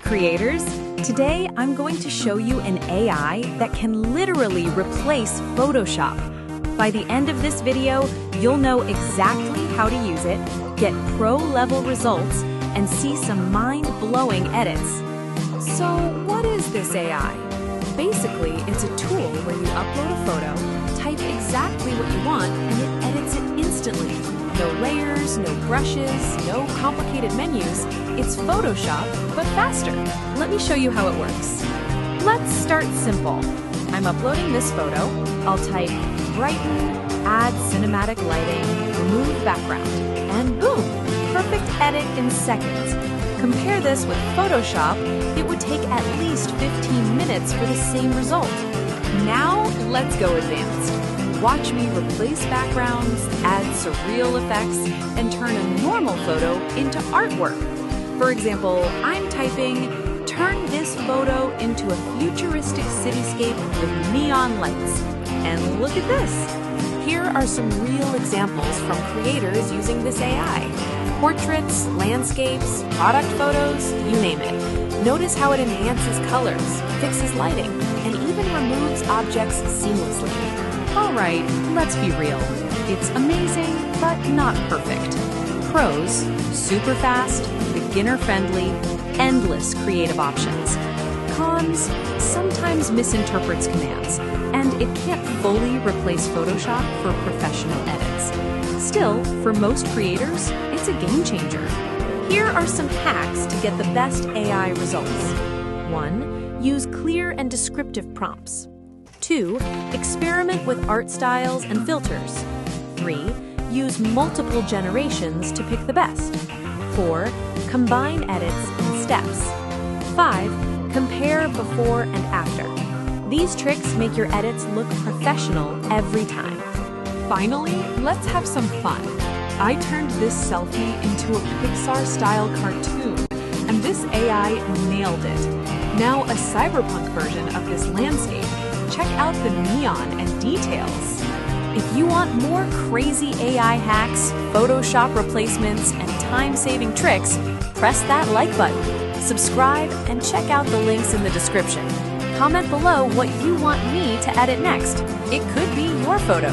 creators! Today I'm going to show you an AI that can literally replace Photoshop. By the end of this video, you'll know exactly how to use it, get pro-level results, and see some mind-blowing edits. So what is this AI? Basically, it's a tool where you upload a photo, type exactly what you want, and it edits it instantly. No layers, no brushes, no complicated menus. It's Photoshop, but faster. Let me show you how it works. Let's start simple. I'm uploading this photo. I'll type brighten, add cinematic lighting, remove background, and boom, perfect edit in seconds. Compare this with Photoshop, it would take at least 15 minutes for the same result. Now, let's go advanced. Watch me replace backgrounds, add surreal effects, and turn a normal photo into artwork. For example, I'm typing, turn this photo into a futuristic cityscape with neon lights. And look at this! Here are some real examples from creators using this AI. Portraits, landscapes, product photos, you name it. Notice how it enhances colors, fixes lighting, and even removes objects seamlessly. Alright, let's be real. It's amazing, but not perfect. Pros: super fast, beginner-friendly, endless creative options. Cons: sometimes misinterprets commands, and it can't fully replace Photoshop for professional edits. Still, for most creators, it's a game changer. Here are some hacks to get the best AI results. 1. Use clear and descriptive prompts. 2. Experiment with art styles and filters. 3. Use multiple generations to pick the best. 4. Combine edits in steps. 5. Compare before and after. These tricks make your edits look professional every time. Finally, let's have some fun. I turned this selfie into a Pixar-style cartoon, and this AI nailed it. Now a cyberpunk version of this landscape. Check out the neon and details. If you want more crazy AI hacks, Photoshop replacements, and time-saving tricks, press that like button. Subscribe and check out the links in the description. Comment below what you want me to edit next. It could be your photo.